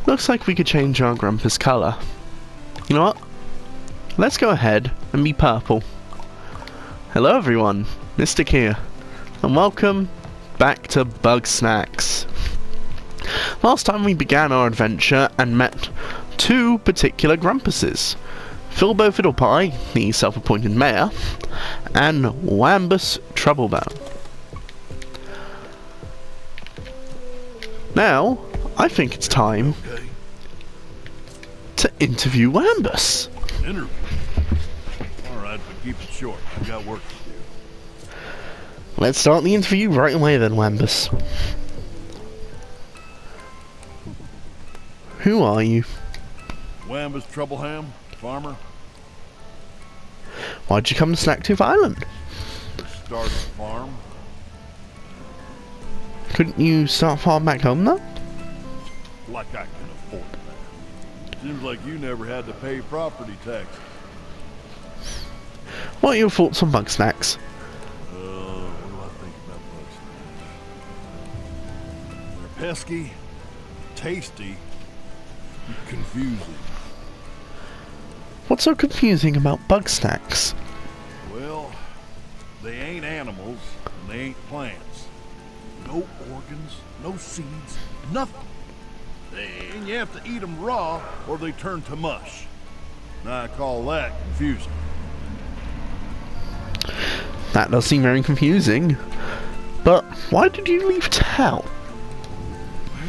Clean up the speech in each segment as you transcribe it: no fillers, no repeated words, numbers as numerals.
Looks like we could change our Grumpus colour. You know what? Let's go ahead and be purple. Hello everyone, Mystic here, and welcome back to Bugsnax. Last time we began our adventure and met two particular Grumpuses. Filbo Fiddlepie, the self-appointed mayor, and Wambus Troublebell. Now, I think it's time to interview Wambus. Interview? Alright, but keep it short. I've got work to do. Let's start the interview right away then, Wambus. Who are you? Wambus Troubleham, farmer. Why'd you come to Snaxburg Island? Started a farm. Couldn't you start a farm back home though? Like I can afford that. Seems like you never had to pay property taxes. What are your thoughts on Bugsnax? What do I think about Bugsnax? They're pesky, tasty, and confusing. What's so confusing about Bugsnax? Well, they ain't animals, and they ain't plants. No organs, no seeds, nothing. And you have to eat them raw, or they turn to mush. Now I call that confusing. That does seem very confusing. But why did you leave town?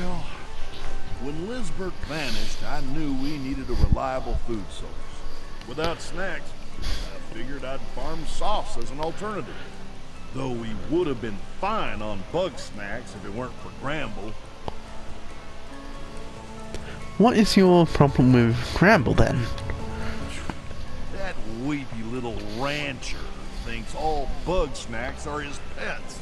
Well, when Lizbert vanished, I knew we needed a reliable food source. Without snacks, I figured I'd farm sauce as an alternative. Though we would have been fine on Bugsnax if it weren't for Gramble. What is your problem with Gramble then? That weepy little rancher thinks all Bugsnax are his pets.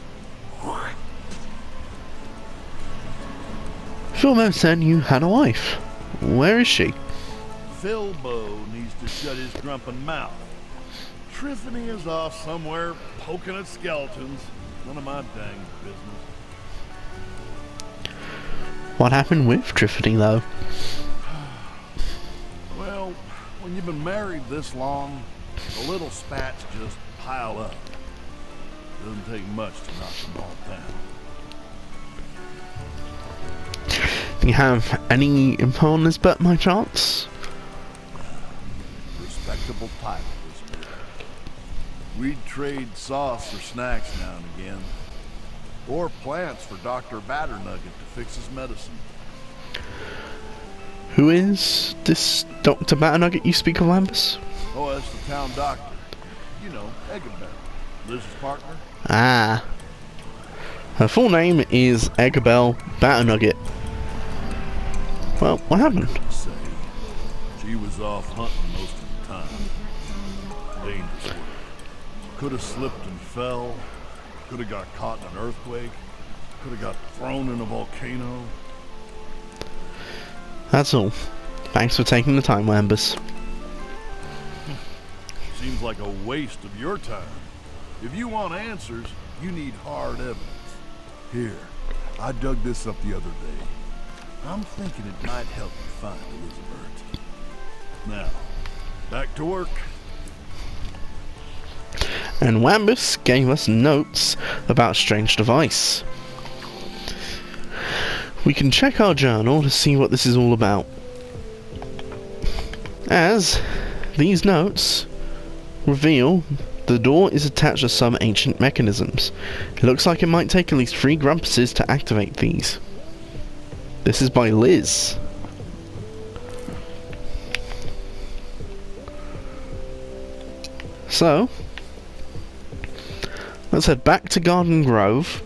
Filbo said you had a wife. Where is she? Filbo needs to shut his grumpin' mouth. Triffany is off somewhere poking at skeletons. None of my dang business. What happened with Triffany though? Well, when you've been married this long, the little spats just pile up. Doesn't take much to knock them all down. Do you have any info on Lizbert, by chance? Respectable title, Lizbert. We'd trade sauce for snacks now and again. Or plants for Dr. Batternugget to fix his medicine. Who is this Dr. Batternugget you speak of, Wambus? Oh, that's the town doctor. You know, Eggabell, Liz's partner. Ah. Her full name is Eggabell Batternugget. Well, what happened? Say, she was off hunting most of the time. Dangerous work. Could have slipped and fell. Could have got caught in an earthquake. Could have got thrown in a volcano. That's all. Thanks for taking the time, Wambus. Seems like a waste of your time. If you want answers, you need hard evidence. Here, I dug this up the other day. I'm thinking it might help you find Lizbert. Now, back to work. And Wambus gave us notes about Strange Device. We can check our journal to see what this is all about, as these notes reveal the door is attached to some ancient mechanisms. It looks like it might take at least 3 Grumpuses to activate these. This is by Liz. So, let's head back to Garden Grove,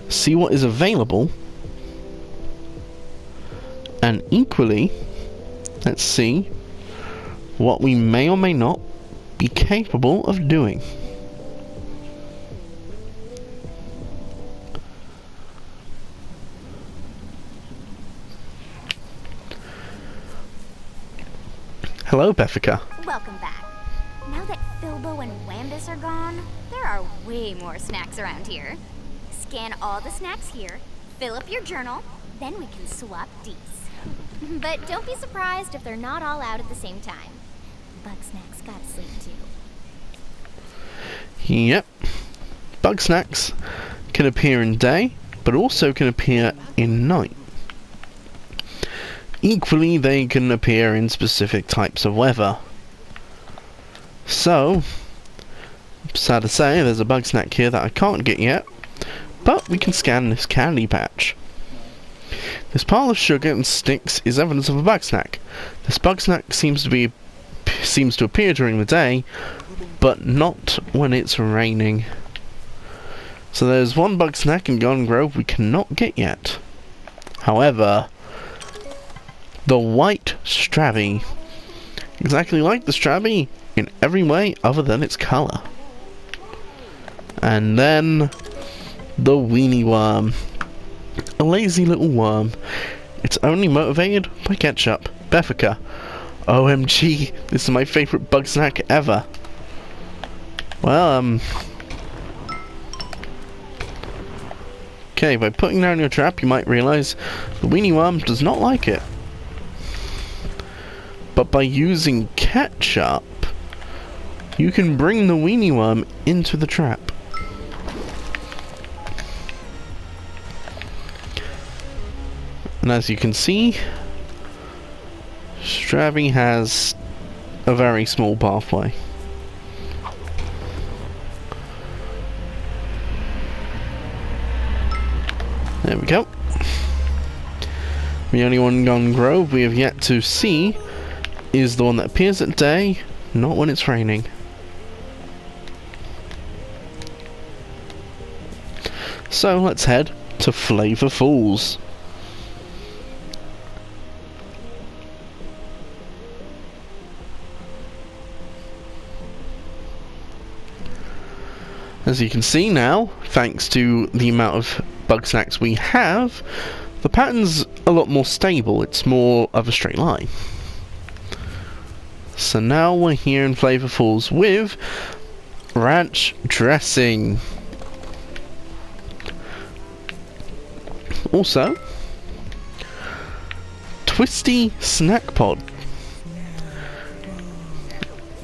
see what is available, and equally, let's see what we may or may not be capable of doing. Hello, Beffica. Welcome back. Now that Filbo and Wambus are gone, there are way more snacks around here. Scan all the snacks here, fill up your journal, then we can swap deets. But don't be surprised if they're not all out at the same time. Bugsnax gotta sleep too. Yep. Bugsnax can appear in day, but also can appear in night. Equally, they can appear in specific types of weather. So, sad to say, there's a Bugsnax here that I can't get yet, but we can scan this candy patch. This pile of sugar and sticks is evidence of a Bugsnax. This Bugsnax seems to appear during the day, but not when it's raining. So there's one Bugsnax in Garden Grove we cannot get yet. However, the white Strabby, exactly like the Strabby in every way other than its colour. And then the weenie worm, a lazy little worm. It's only motivated by ketchup. Beffica. OMG, this is my favourite Bugsnax ever. Well, okay, by putting down your trap, you might realise the weenie worm does not like it. But by using ketchup, you can bring the weenie worm into the trap. And as you can see, Strabby has a very small pathway. There we go. The only one in Garden Grove we have yet to see is the one that appears at day, not when it's raining. So let's head to Flavor Falls. As you can see now, thanks to the amount of Bugsnax we have, the pattern's a lot more stable. It's more of a straight line. So now we're here in Flavor Falls with ranch dressing. Also, Twisty Snack Pod.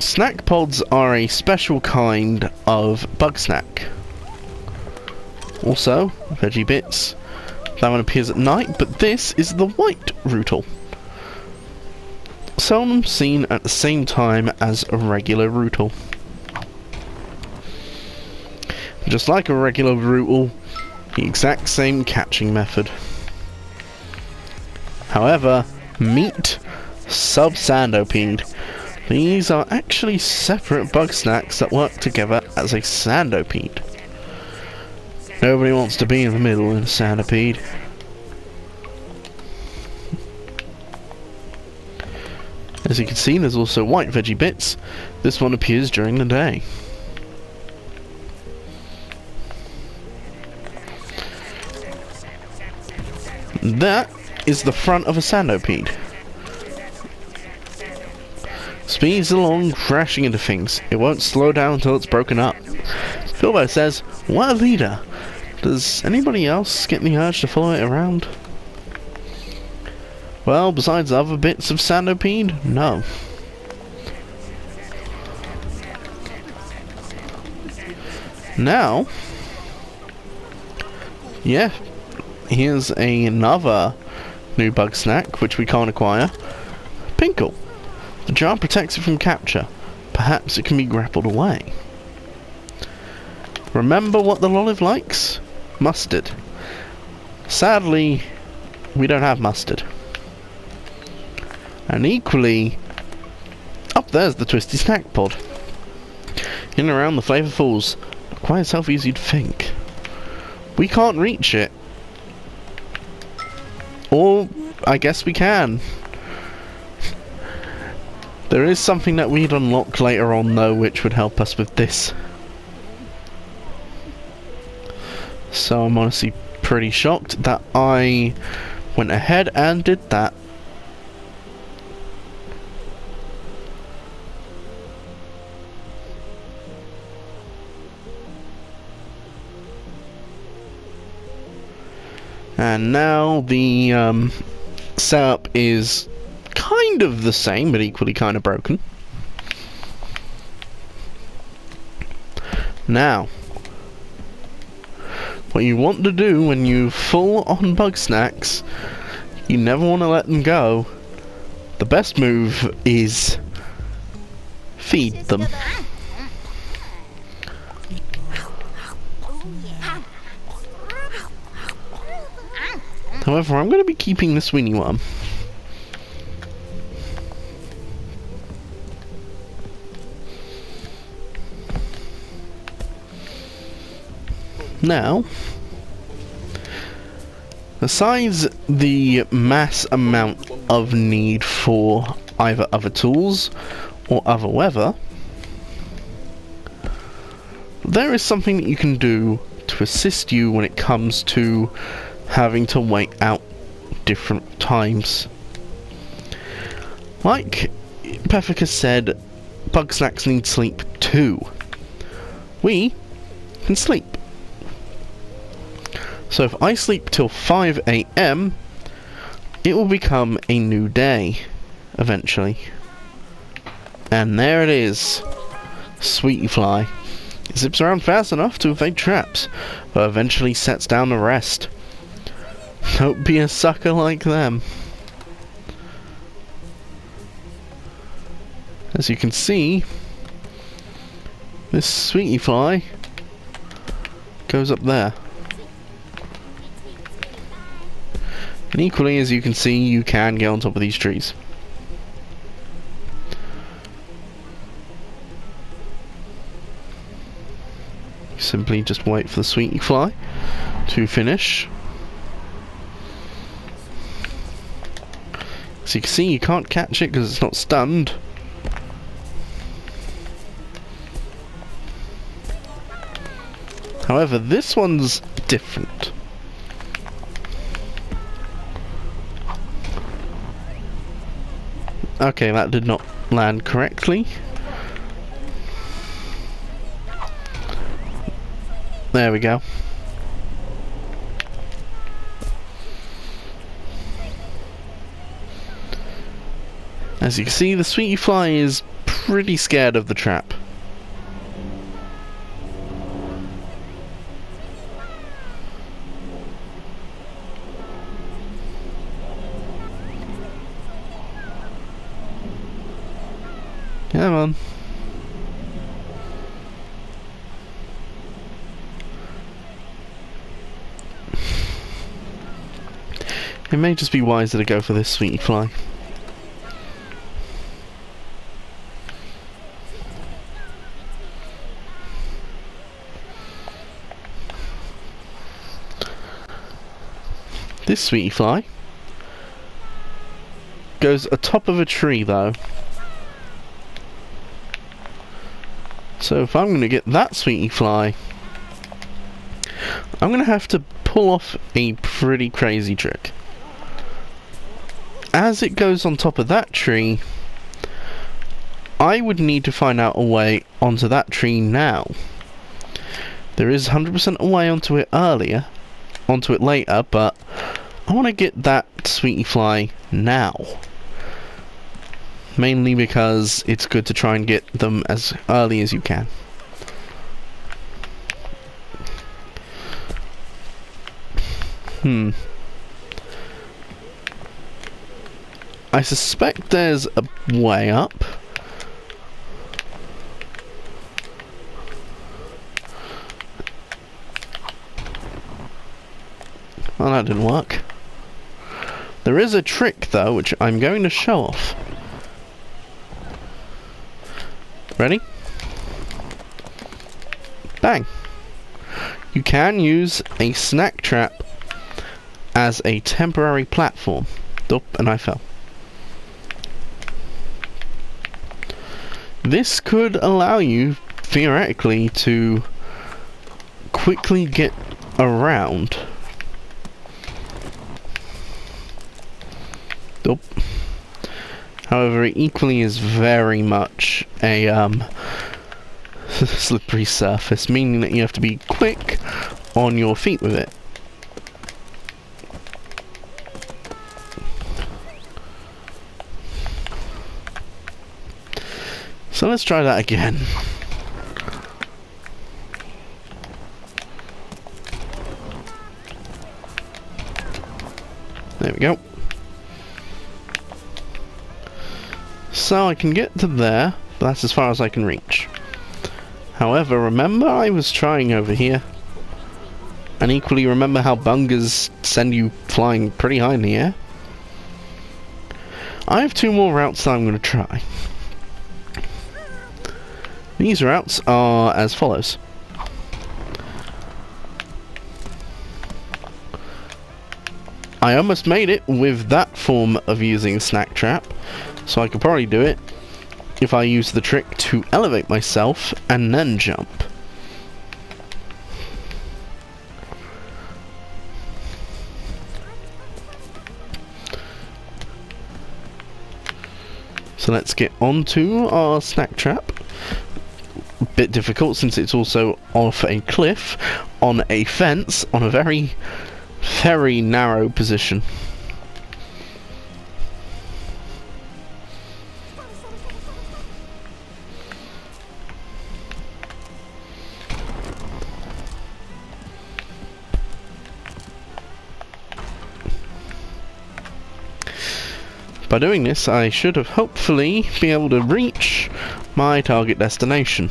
Snack pods are a special kind of Bugsnax. Also, veggie bits. That one appears at night, but this is the white Rootle. Seldom seen at the same time as a regular Rootle. Just like a regular Rootle, the exact same catching method. However, meet Sub-Sandopede. These are actually separate Bugsnax that work together as a Sandopede. Nobody wants to be in the middle in a Sandopede. As you can see, there's also white veggie bits. This one appears during the day. That is the front of a Sandopede. Speeds along, crashing into things. It won't slow down until it's broken up. Philbo says, "What a leader! Does anybody else get the urge to follow it around?" Well, besides other bits of Sandopede, no. Now, yeah, here's another new Bugsnax, which we can't acquire. Pinkle. The jar protects it from capture. Perhaps it can be grappled away. Remember what the Lolive likes? Mustard. Sadly, we don't have mustard. And equally, up there's the Twisty Snack Pod. In and around the Flavor Falls. Not quite as healthy as you'd think. We can't reach it. Or, I guess we can. There is something that we'd unlock later on though, which would help us with this. So I'm honestly pretty shocked that I went ahead and did that. And now the setup is kind of the same, but equally kind of broken. Now, what you want to do when you full on Bugsnax, you never want to let them go. The best move is feed them. However, I'm going to be keeping this weenie one. Now, besides the mass amount of need for either other tools or other weather, there is something that you can do to assist you when it comes to having to wait out different times. Like Beffica said, Bugsnax need sleep too. We can sleep. So if I sleep till 5 AM, it will become a new day, eventually. And there it is. Sweetie Fly. It zips around fast enough to evade traps, but eventually sets down to rest. Don't be a sucker like them. As you can see, this Sweetie Fly goes up there. And equally, as you can see, you can get on top of these trees. Simply just wait for the Sweetie Fly to finish. So you can see you can't catch it because it's not stunned. However, this one's different. Okay, that did not land correctly. There we go. As you can see, the Sweetie Fly is pretty scared of the trap. Come on. It may just be wiser to go for this Sweetie Fly. This Sweetie Fly goes atop of a tree though. So if I'm going to get that Sweetie Fly, I'm going to have to pull off a pretty crazy trick. As it goes on top of that tree, I would need to find out a way onto that tree now. There is 100% a way onto it later, but I want to get that Sweetie Fly now. Mainly because it's good to try and get them as early as you can. I suspect there's a way up. Well, that didn't work. There is a trick though, which I'm going to show off. Ready? Bang! You can use a snack trap as a temporary platform. Oh, and I fell. This could allow you, theoretically, to quickly get around. Oh. However, it equally is very much a slippery surface, meaning that you have to be quick on your feet with it. So let's try that again. There we go. So I can get to there, but that's as far as I can reach. However, remember I was trying over here. And equally remember how bungers send you flying pretty high in the air? I have 2 more routes that I'm going to try. These routes are as follows. I almost made it with that form of using a snack trap, so I could probably do it if I use the trick to elevate myself and then jump. So let's get onto our snack trap. A bit difficult since it's also off a cliff, on a fence, on a very, very narrow position. By doing this, I should have hopefully be able to reach my target destination.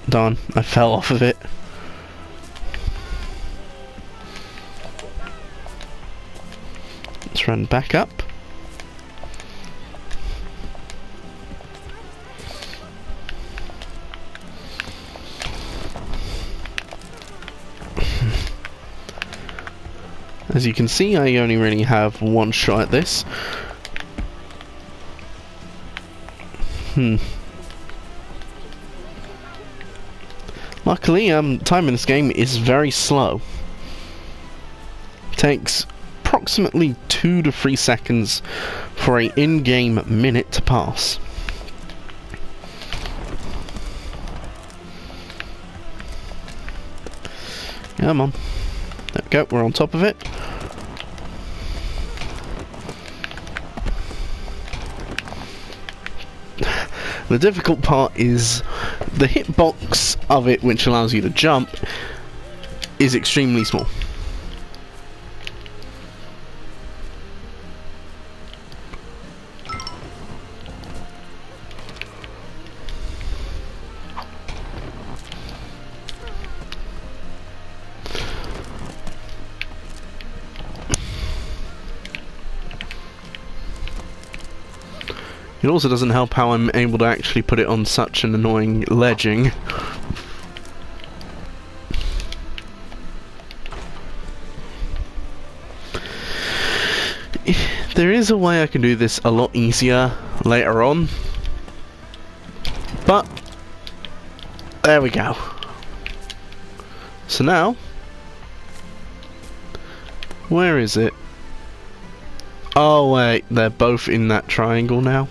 Darn, I fell off of it. Let's run back up. As you can see, I only really have 1 shot at this. Luckily, time in this game is very slow. Takes approximately 2 to 3 seconds for an in-game minute to pass. Come on. There we go, we're on top of it. The difficult part is the hitbox of it, which allows you to jump, is extremely small. It also doesn't help how I'm able to actually put it on such an annoying ledging. There is a way I can do this a lot easier later on, but there we go. So now, where is it? Oh wait, they're both in that triangle now.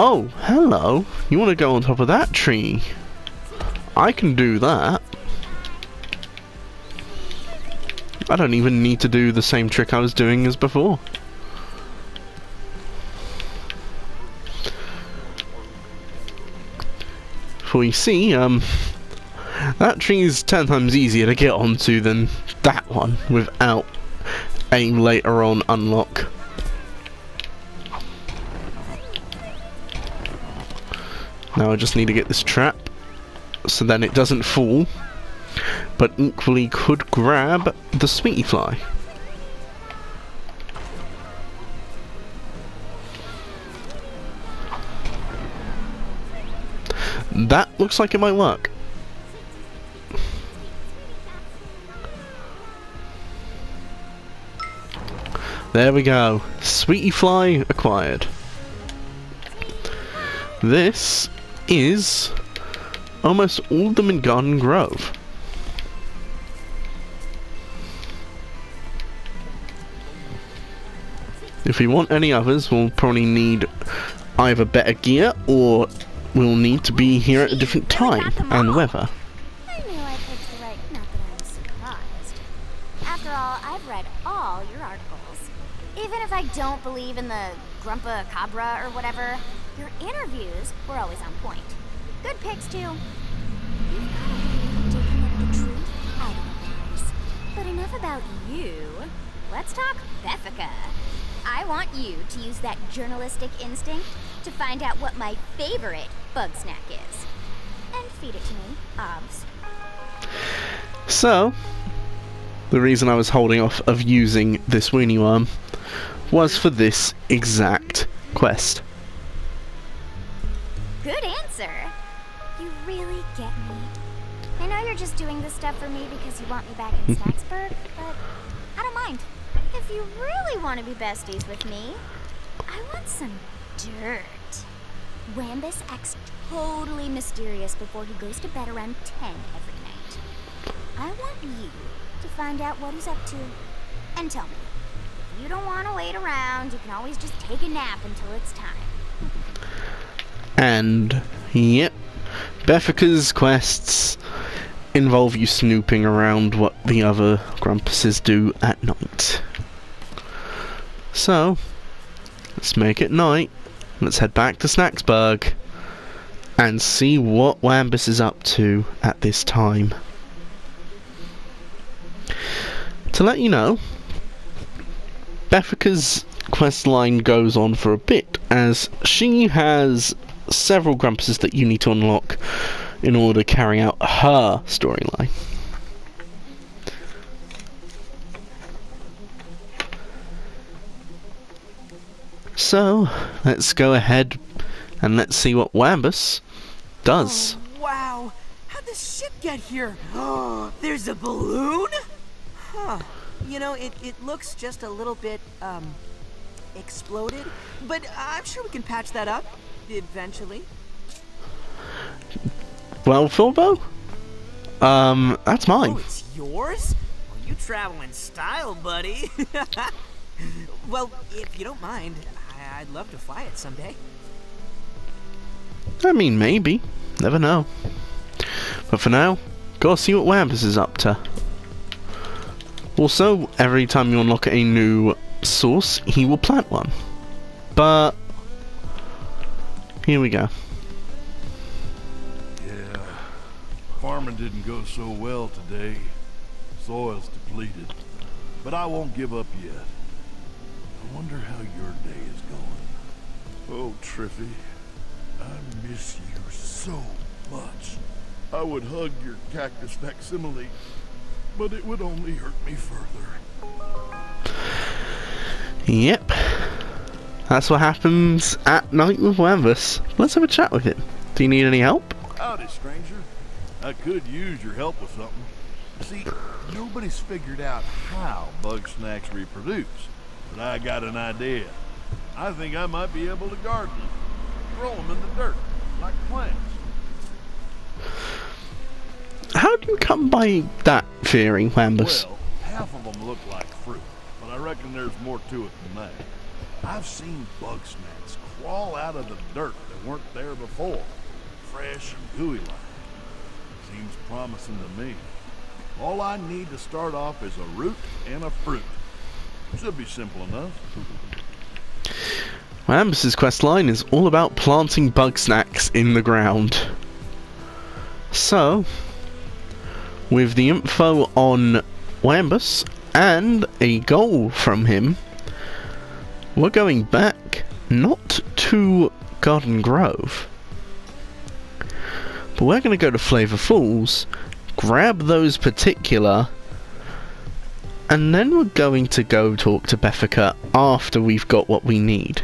Oh, hello. You want to go on top of that tree? I can do that. I don't even need to do the same trick I was doing as before. For you see, that tree is 10 times easier to get onto than that one without a later on unlock. Now I just need to get this trap so then it doesn't fall, but equally could grab the sweetie fly. That looks like it might work. There we go. Sweetie fly acquired. This is almost all of them in Garden Grove. If we want any others, we'll probably need either better gear or we'll need to be here at a different time and weather. I knew I picked the right. Not that I was surprised. After all, all, I've read all your articles. Even if I don't believe in the Grumpa Cabra or whatever, your interviews were always on point. Good picks, too. You've got a way of digging up the truth out of the lies. But enough about you. Let's talk Beffica. I want you to use that journalistic instinct to find out what my favorite Bugsnax is. And feed it to me, obs. So, the reason I was holding off of using this weenie worm was for this exact quest. Good answer. You really get me. I know you're just doing this stuff for me because you want me back in Snaxburg, but I don't mind. If you really want to be besties with me, I want some dirt. Wambus acts totally mysterious before he goes to bed around 10 every night. I want you to find out what he's up to and tell me. If you don't want to wait around, you can always just take a nap until it's time. And, yep, Beffica's quests involve you snooping around what the other Grumpuses do at night. So, let's make it night. Let's head back to Snaxburg and see what Wambus is up to at this time. To let you know, Beffica's quest line goes on for a bit, as she has several Grumpuses that you need to unlock in order to carry out her storyline. So, let's go ahead and let's see what Wambus does. Oh, wow! How'd this ship get here? Oh, there's a balloon? Huh. You know, it looks just a little bit, exploded. But I'm sure we can patch that up, eventually. Well, Philbo? That's mine. Oh, it's yours? Well, you travel in style, buddy. Well, if you don't mind, I'd love to fly it someday. I mean, maybe. Never know. But for now, go see what Wambus is up to. Also, every time you unlock a new source, he will plant one. But here we go. Yeah, farming didn't go so well today. Soil's depleted. But I won't give up yet. I wonder how your day is going. Oh, Triffy, I miss you so much. I would hug your cactus facsimile, but it would only hurt me further. Yep. That's what happens at night with Wambus. Let's have a chat with him. Do you need any help? Howdy, stranger. I could use your help with something. See, nobody's figured out how Bugsnax reproduce, but I got an idea. I think I might be able to garden them, grow them in the dirt, like plants. How do you come by that theory, Wambus? Well, half of them look like fruit, but I reckon there's more to it than that. I've seen Bugsnax crawl out of the dirt that weren't there before, fresh and gooey like. Seems promising to me. All I need to start off is a root and a fruit. Should be simple enough. Wambus's questline is all about planting Bugsnax in the ground. So, with the info on Wambus and a goal from him, we're going back not to Garden Grove, but we're going to go to Flavor Falls, grab those particular, and then we're going to go talk to Beffica after we've got what we need.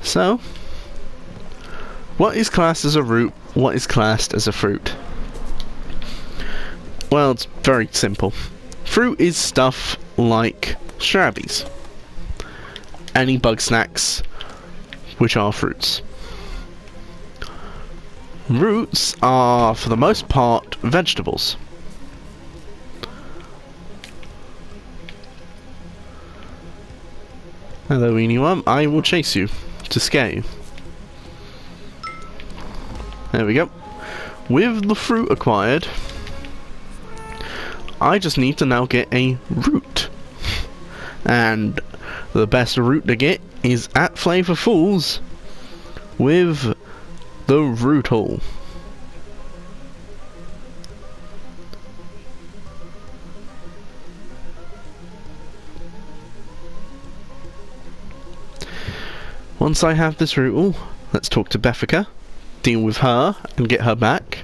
So, what is classed as a root? What is classed as a fruit? Well, it's very simple. Fruit is stuff like strawberries. Any Bugsnax which are fruits. Roots are, for the most part, vegetables. Hello, weenie worm. I will chase you to scare you. There we go. with the fruit acquired, I just need to now get a root. And the best root to get is at Flavor Falls with the root hall. Once I have this root hall, let's talk to Beffica, deal with her and get her back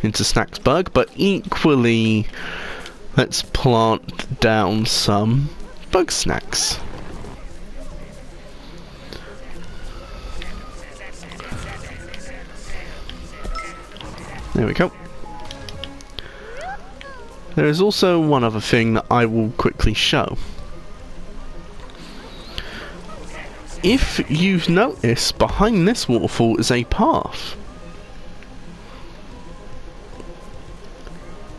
into Snaxburg, but equally let's plant down some Bugsnax. There we go. There is also one other thing that I will quickly show. If you've noticed, behind this waterfall is a path.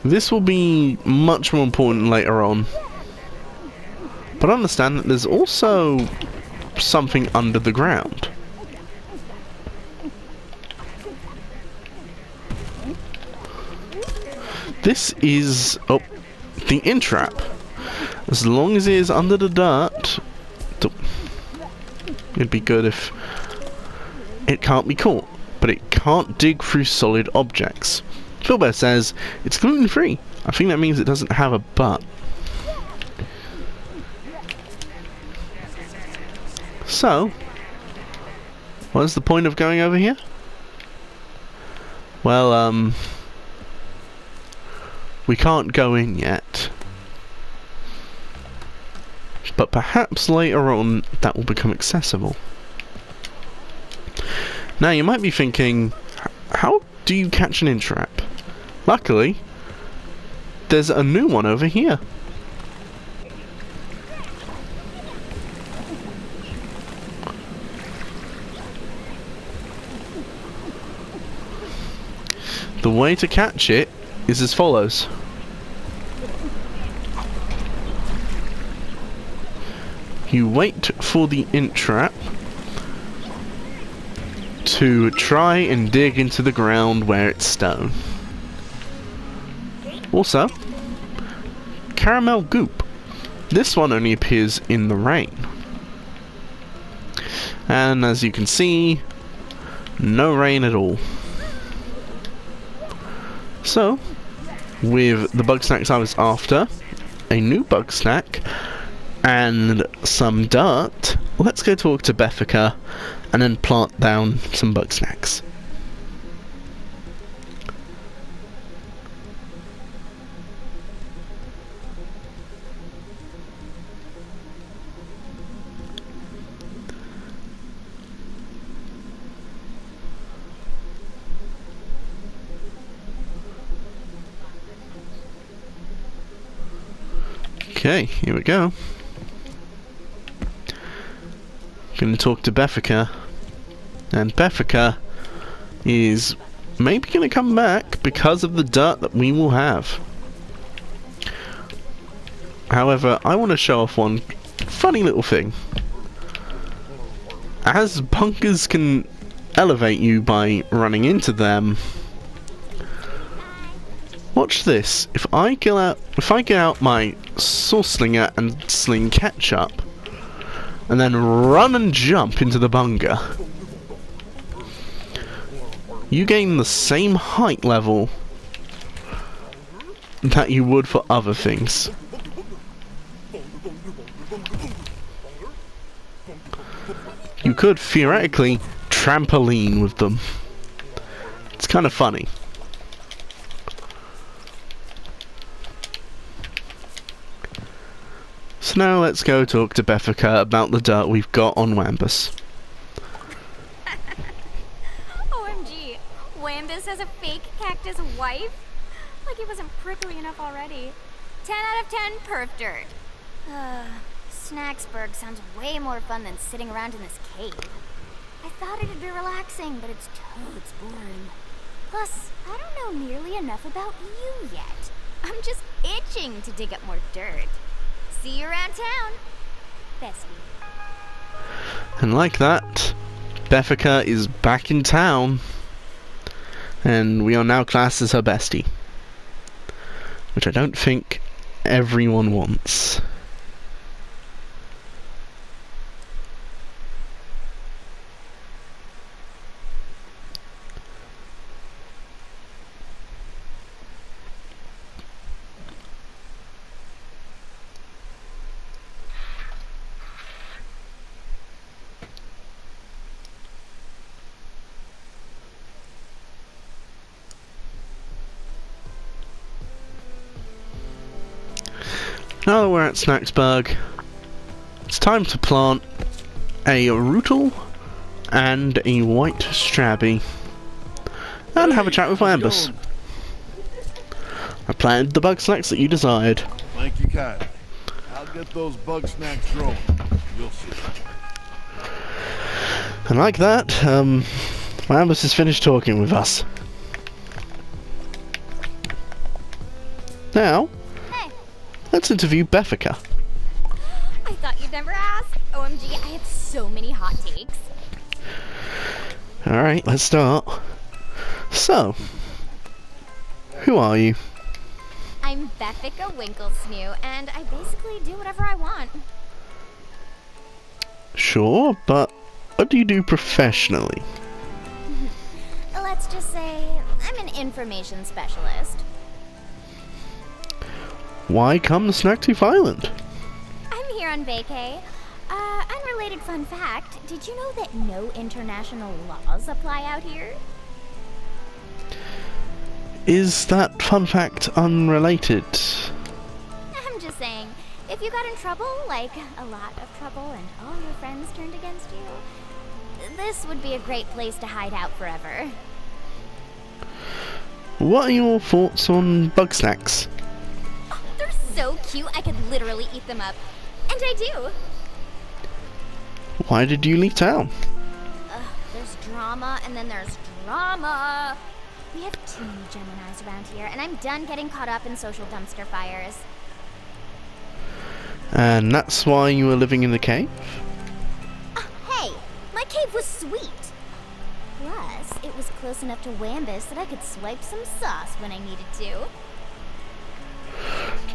This will be much more important later on. But understand that there's also something under the ground. This is the in-trap. As long as it is under the dirt, it'd be good if it can't be caught, but it can't dig through solid objects. Lizbert says it's gluten-free. I think that means it doesn't have a butt. So, what is the point of going over here? Well, we can't go in yet. But perhaps later on that will become accessible. Now you might be thinking, how do you catch an in-trap? Luckily, there's a new one over here. The way to catch it is as follows. You wait for the in-trap to try and dig into the ground where it's stone. Also, caramel goop. This one only appears in the rain. And as you can see, no rain at all. So, with the Bugsnax I was after, a new Bugsnax, and some dirt, let's go talk to Beffica and then plant down some Bugsnax. Okay, here we go. Gonna talk to Beffica, and Beffica is maybe gonna come back because of the dirt that we will have. However, I want to show off one funny little thing. As bunkers can elevate you by running into them, watch this. If I get out my sword slinger and sling ketchup, and then run and jump into the bunker, you gain the same height level that you would for other things. You could theoretically trampoline with them. It's kind of funny. So now let's go talk to Beffica about the dirt we've got on Wambus. OMG, Wambus has a fake cactus wife? Like it wasn't prickly enough already. 10 out of 10 perf dirt. Snaxburg sounds way more fun than sitting around in this cave. I thought it'd be relaxing, but it's totes boring. Plus, I don't know nearly enough about you yet. I'm just itching to dig up more dirt. See you around town, bestie. And like that, Beffica is back in town. And we are now classed as her bestie. Which I don't think everyone wants. Now that we're at Snaxburg, it's time to plant a rootle and a white strabby and have a chat with Wambus. I planted the Bugsnax that you desired. Thank you kindly. I'll get those Bugsnax growing. You'll see. And like that, Wambus has finished talking with us. Now, let's interview Beffica. I thought you'd never ask. OMG, I have so many hot takes. Alright, let's start. So, who are you? I'm Beffica Winklesnoo, and I basically do whatever I want. Sure, but what do you do professionally? Let's just say I'm an information specialist. Why come to Snaxburg Island? I'm here on vacay. Unrelated fun fact, did you know that no international laws apply out here? Is that fun fact unrelated? I'm just saying, if you got in trouble, like a lot of trouble, and all your friends turned against you, this would be a great place to hide out forever. What are your thoughts on Bugsnax? Oh, they're so cute, I could literally eat them up. And I do. Why did you leave town? There's drama, and then there's drama. We have too many Geminis around here, and I'm done getting caught up in social dumpster fires. And that's why you were living in the cave? Hey, my cave was sweet. Plus, it was close enough to Wambus that I could swipe some sauce when I needed to.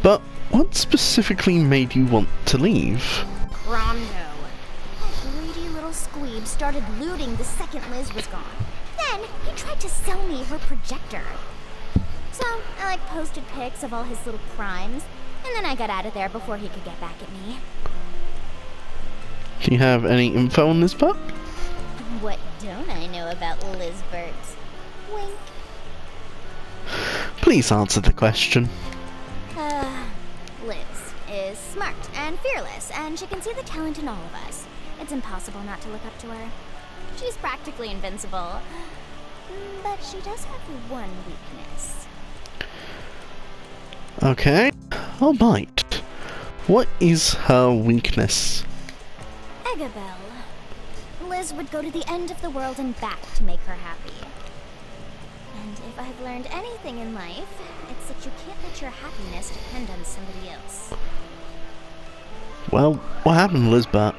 But what specifically made you want to leave? Rondo. That greedy little squeeb started looting the second Liz was gone. Then, he tried to sell me her projector. So, I posted pics of all his little crimes, and then I got out of there before he could get back at me. Do you have any info on Lizbert? What don't I know about Lizbert? Wink. Please answer the question. Liz is smart and fearless, and she can see the talent in all of us. It's impossible not to look up to her. She's practically invincible. But she does have one weakness. Okay, I'll bite. What is her weakness? Agabel. Liz would go to the end of the world and back to make her happy. And if I've learned anything in life, it's that you can't let your happiness depend on somebody else. Well, what happened to Lizbert?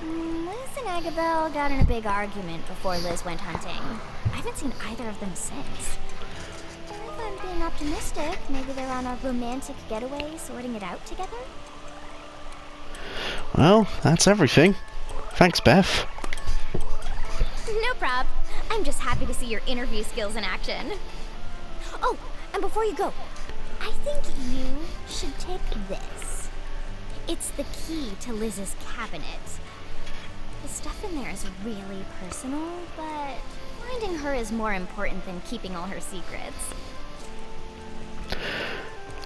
Liz and Agabel got in a big argument before Liz went hunting. I haven't seen either of them since. If I'm being optimistic, maybe they're on a romantic getaway sorting it out together? Well, that's everything. Thanks, Beth. No prob. I'm just happy to see your interview skills in action. Oh, and before you go, I think you should take this. It's the key to Liz's cabinet. The stuff in there is really personal, but finding her is more important than keeping all her secrets.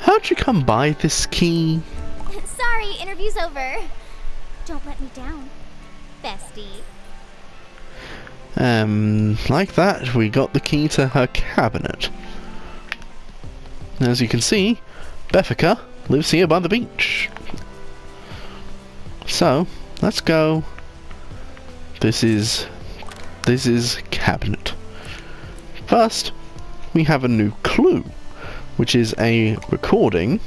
How'd you come by this key? Sorry, interview's over. Don't let me down, bestie. Like that, we got the key to her cabinet. As you can see, Beffica lives here by the beach. So, let's go. This is cabinet. First, we have a new clue, which is a recording.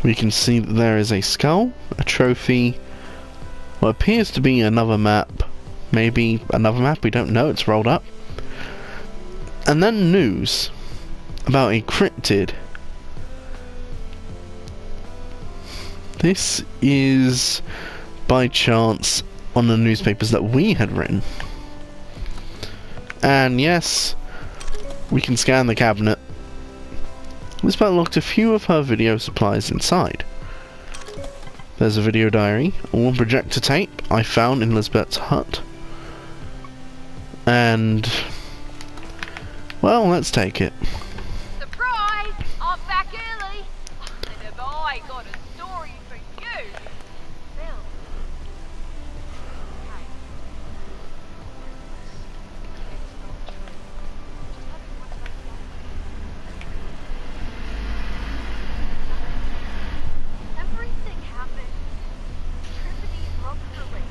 We can see that there is a skull, a trophy, what appears to be another map. Maybe another map, we don't know, it's rolled up. And then news about a cryptid. This is by chance on the newspapers that we had written. And yes, we can scan the cabinet. Lizbert locked a few of her video supplies inside. There's a video diary, one projector tape I found in Lizbert's hut. And, well, let's take it. Surprise! I'm back early! And have I got a story for you? Bill. Okay. It's not true. Just having one of those days. Everything happened. Trinity broke her leg.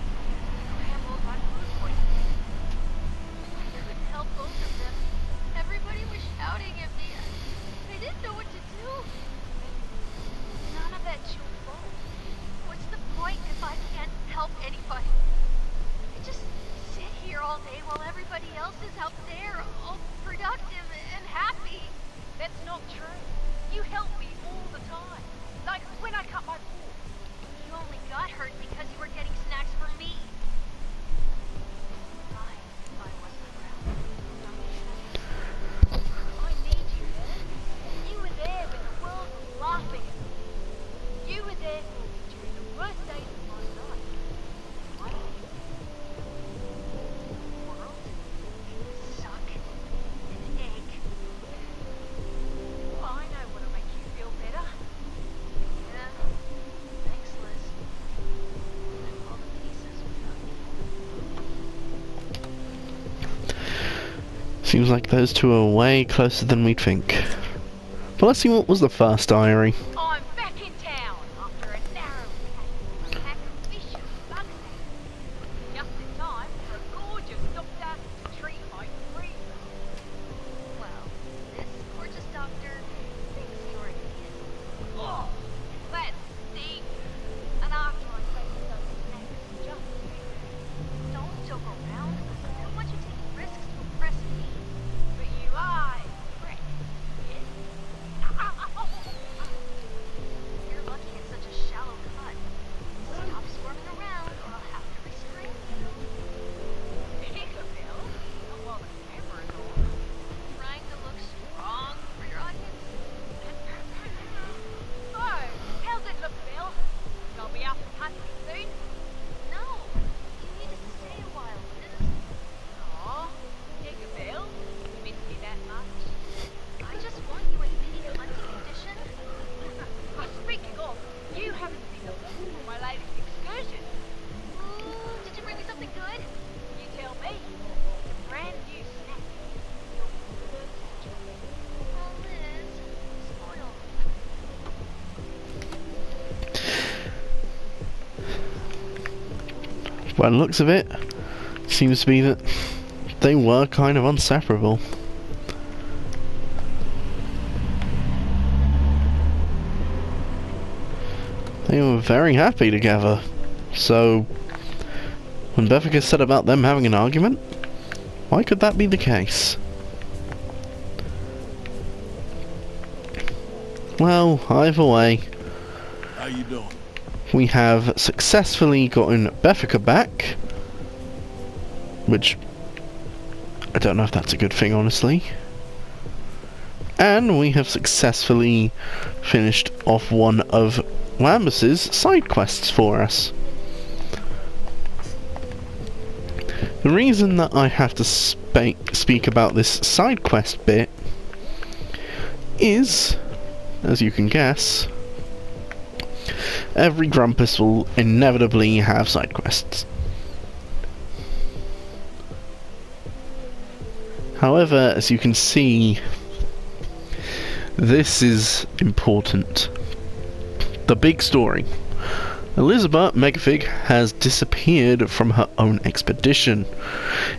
Grandma got food poisoning. I couldn't help both of them. Everybody was shouting at me. I didn't know what to do. None of that's your fault. What's the point if I can't help anybody? I just sit here all day while everybody else is out there, all productive and happy. That's not true. You help me all the time. Like when I cut my pool. You only got hurt because you were getting snacks for me. I wasn't around. I need you there. You were there when the world was laughing at me. You were there during the worst days of my life. I need you. The world suck an egg. I know what'll make you feel better. Yeah. Thanks, Liz. And all the pieces without you. Seems like those two are way closer than we'd think. But let's see what was the first diary. I'm back in town after a narrow escape from a pack of vicious Bugsnax. Just in time for a gorgeous doctor to treat my freezer. Well, this gorgeous doctor thinks you're an idiot. Oh, that stinks. And after I take those snacks just for you, don't joke around. I don't want you taking risks to impress me. But you are a prick. Yes? You're lucky it's such a shallow cut. Stop squirming around or I'll have to restrain you. Peekaboo? Not while the camera's on. Trying to look strong for your audience? Oh, how's it look, Bill? I'll be out from hunting soon? No, you need to stay a while, Liz. Aw, Peekaboo? You miss me that much? I just want you in peak hunting condition. Speaking of, you haven't seen the look for my latest excursion. Ooh, did you bring me something good? You tell me. It's a brand new snack. Your first choice. Oh, Liz, spoil me. By the looks of it, seems to be that they were kind of inseparable. They were very happy together. So, when Beffica said about them having an argument, why could that be the case? Well, either way, How you doing? we have successfully gotten Beffica back, which I don't know if that's a good thing, honestly. And we have successfully finished off one of Wambus's side quests for us. The reason that I have to speak about this side quest bit is, as you can guess, every Grumpus will inevitably have side quests. However, as you can see, this is important. The big story. Lizbert Megafig has disappeared from her own expedition.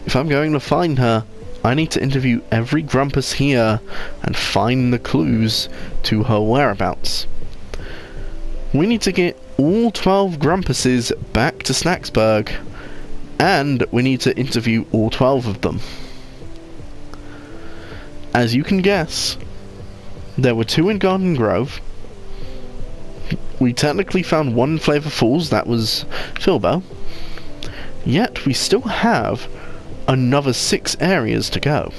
If I'm going to find her, I need to interview every Grumpus here and find the clues to her whereabouts. We need to get all 12 Grumpuses back to Snaxburg, and we need to interview all 12 of them. as you can guess, there were 2 in Garden Grove. We technically found 1 in Flavor Falls, that was Filbo. Yet we still have another 6 areas to go.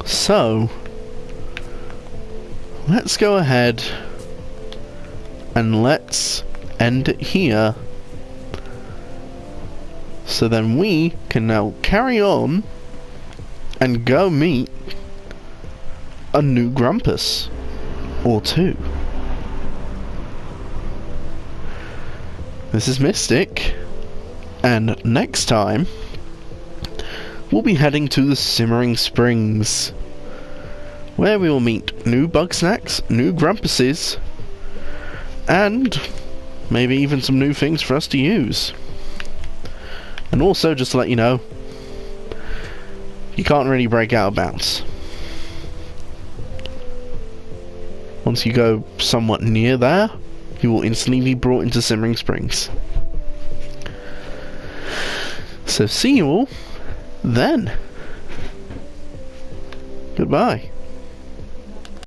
So, let's go ahead and let's end it here. So then we can now carry on and go meet a new Grumpus. Or 2. This is Mystic, and next time we'll be heading to the Simmering Springs, where we will meet new Bugsnax, new Grumpuses, and maybe even some new things for us to use. And also, just to let you know, you can't really break out of bounds. Once you go somewhat near there, you will instantly be brought into Simmering Springs. So see you all then. Goodbye.